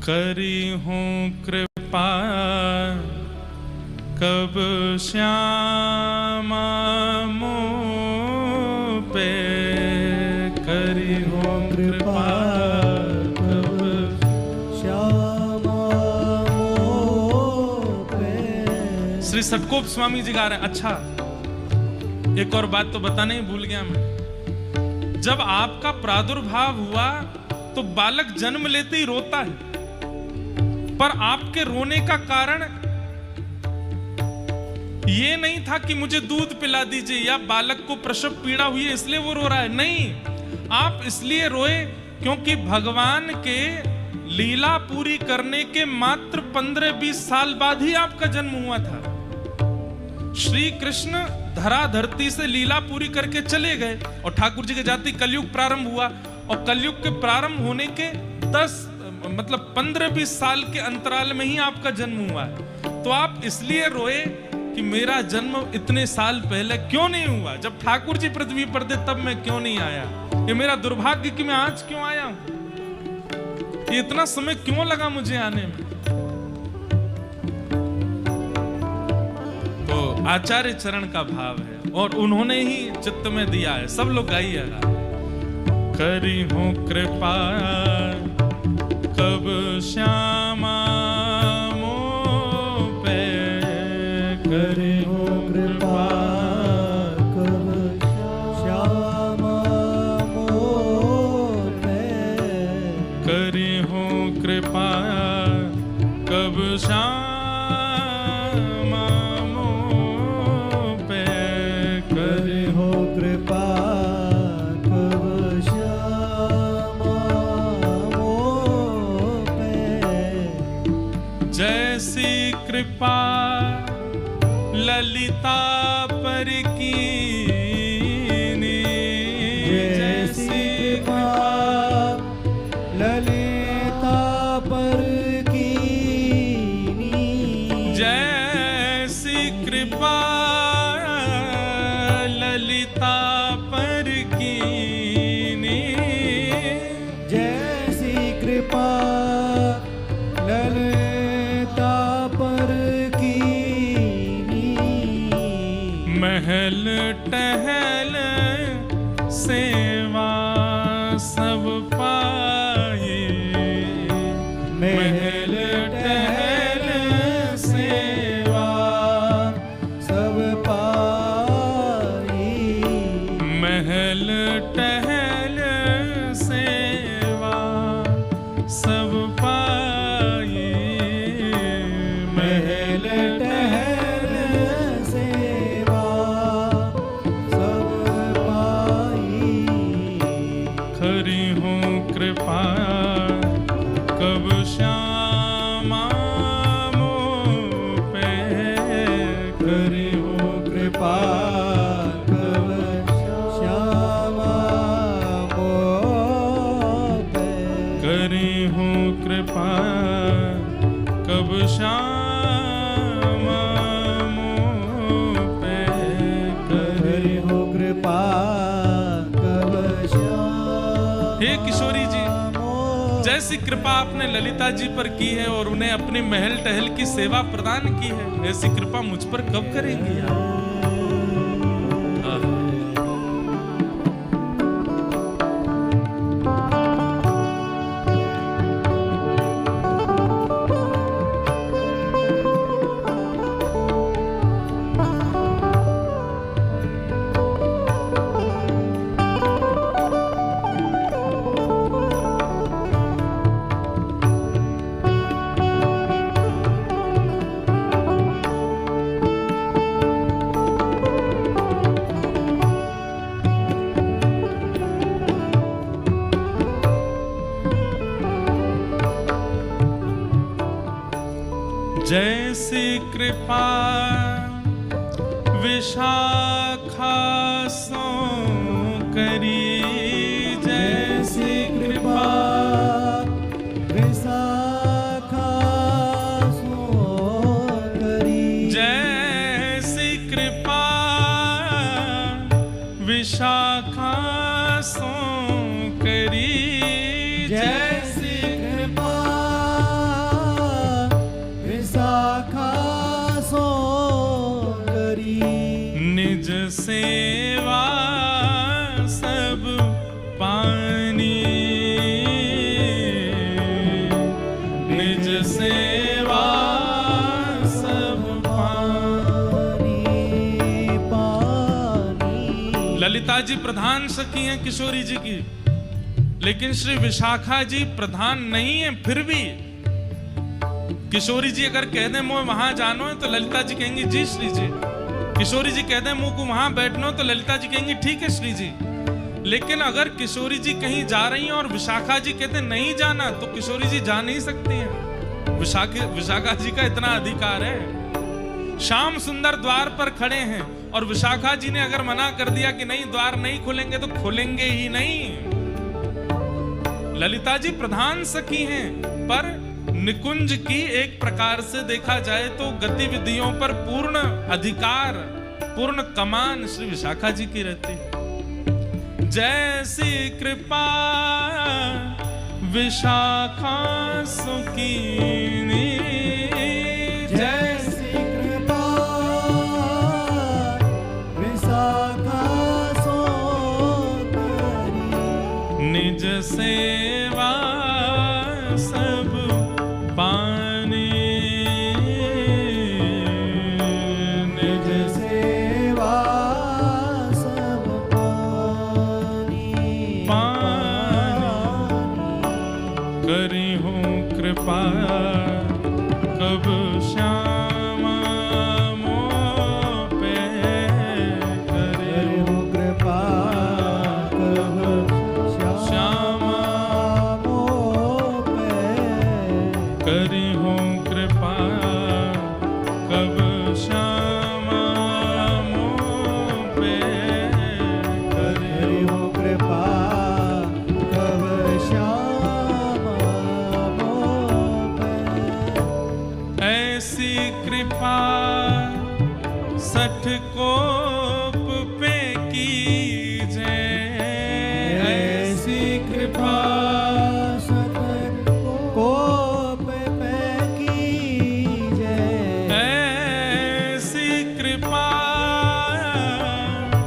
करी हूँ कृपा कब श्यामा मोह पे, करी हूँ कृपा कब श्यामा मोह पे। श्री सटकोप स्वामी जी गा रहे हैं। अच्छा, एक और बात तो बताने ही भूल गया मैं। जब आपका प्रादुर्भाव हुआ तो बालक जन्म लेते ही रोता है, पर आपके रोने का कारण ये नहीं था कि मुझे दूध पिला दीजिए या बालक को प्रसव पीड़ा हुई है इसलिए वो रो रहा है। नहीं, आप इसलिए रोए क्योंकि भगवान के लीला पूरी करने के मात्र 15-20 साल बाद ही आपका जन्म हुआ था। श्री कृष्ण धरा धरती से लीला पूरी करके चले गए और ठाकुर जी के जाति कलयुग प्रारंभ हुआ, और कलयुग के प्रारंभ होने के 15-20 साल के अंतराल में ही आपका जन्म हुआ है। तो आप इसलिए रोए कि मेरा जन्म इतने साल पहले क्यों नहीं हुआ, जब ठाकुर जी पृथ्वी पर थे तब मैं क्यों नहीं आया। ये मेरा दुर्भाग्य कि मैं आज क्यों आया हूं, ये इतना समय क्यों लगा मुझे आने में। तो आचार्य चरण का भाव है और उन्होंने ही चित्त में दिया है। सब लोग गाइएगा। करी हूँ कृपा कब श्यामा मोह पे, करी हूँ कृपा कब श्यामा मोह पे। करी हूँ कृपा कब श्यामा मोह पे, करी हो कृपा कब श्यामा मोह पे। जैसी कृपा ललिता पर कीनी, जैसी कृपा ललिता पर कीनी। जैसी कृपा ललिता पर कीनी, जैसी कृपा ललिता पर कीनी। महल टहल सेवा सब पाए, महल टहल सेवा सब पाई। महल टहल सेवा सब पाए, महल टहल सेवा सब पाई। खरी हूँ कृपा कब श्यामा मोह पे, खरी हूँ कृपा कब श्यामा मोह पे। करी हूँ कृपा कब श्यामा मोह पे, करी हो कृपा कब श्यामा। हे किशोरी जी, जैसी कृपा आपने ललिता जी पर की है और उन्हें अपने महल टहल की सेवा प्रदान की है, ऐसी कृपा मुझ पर कब करेंगी आप। जैसी कृपा विशाखा सो करी, जैसी कृपा विशाखा सो करी। जैसी कृपा विशाखा सो करी, जैसी कृपा सेवा सब पानी पानी। ललिता जी प्रधान सखी हैं किशोरी जी की, लेकिन श्री विशाखा जी प्रधान नहीं है। फिर भी किशोरी जी अगर कह दें मुझे वहां जानो है तो ललिता जी कहेंगी जी श्री जी। किशोरी जी कह दें मुझ को वहां बैठना हो तो ललिता जी कहेंगी ठीक है श्री जी। लेकिन अगर किशोरी जी कहीं जा रही हैं और विशाखा जी कहते नहीं जाना तो किशोरी जी जा नहीं सकती हैं। विशाखा जी का इतना अधिकार है। श्याम सुंदर द्वार पर खड़े हैं और विशाखा जी ने अगर मना कर दिया कि नहीं द्वार नहीं खुलेंगे तो खुलेंगे ही नहीं। ललिता जी प्रधान सखी हैं, पर निकुंज की एक प्रकार से देखा जाए तो गतिविधियों पर पूर्ण अधिकार, पूर्ण कमान श्री विशाखा जी की रहती है। जैसी कृपा विशाखा सुकीनी, जैसी कृपा विशाखा सो करी। निज सेवा सब पानी, निज सेवा सब पानी करी हूँ कृपा कब श्यामा मोह पे, करी हूँ कृपा कब श्यामा मोह पे। करी हूँ कृपा कब श्यामा मोह पे, करी हूँ कृपा कब श्यामा मोह पे। ऐसी कृपा सठ कोप पे कीजे, ऐसी कृपा कोप पे कीजे। ऐसी कृपा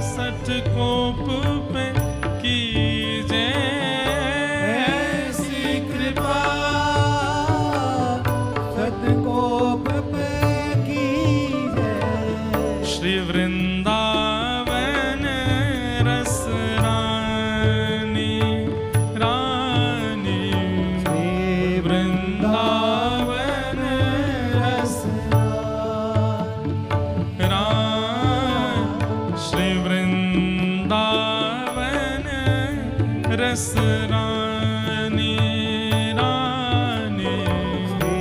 सठ कोप पे कीजे, ऐसी कृपा सतकोप पे कीजे। श्री वृंदावन रस रानी, रानी श्री वृंदावन रस श्री वृंदावन रस रानी, रानी श्री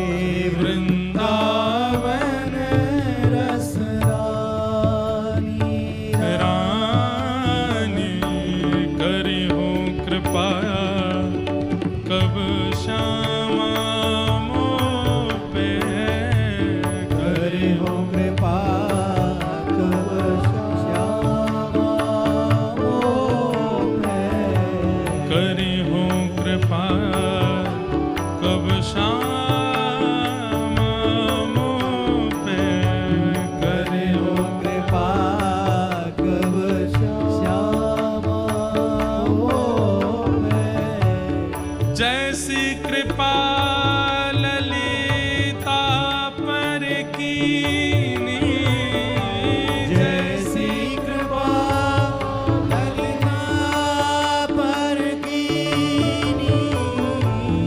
वृंदावन रस रानी। रानी करी हो कृपा कब श्यामा मोह पे, करी हो कृपा कब श्यामा मोह पे। करी हो कृपा कब श्यामा मोह पे, करी हो कृपा कब श्यामा मोह पे। जैसी कृपा ललिता पर कीनी, जैसी कृपा ललिता पर कीनी।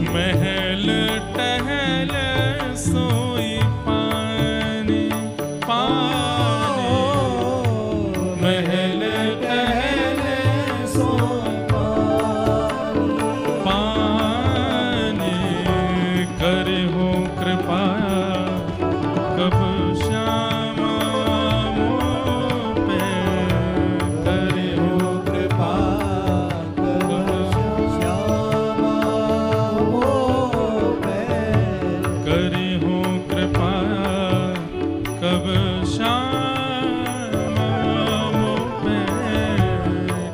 महल टहल सोई पानी, पानी महल टहल सोई पानी। पानी करे हो कृपा कब श्यामा मोह पे, करे हो हो कृपा कब श्यामा मोह पे। करी हो कृपा कब श्यामा मोह पे,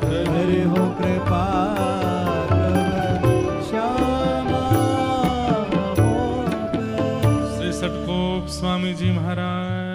करी हो कृपा कब श्यामा मोह पे। श्री सटकोप स्वामी जी महाराज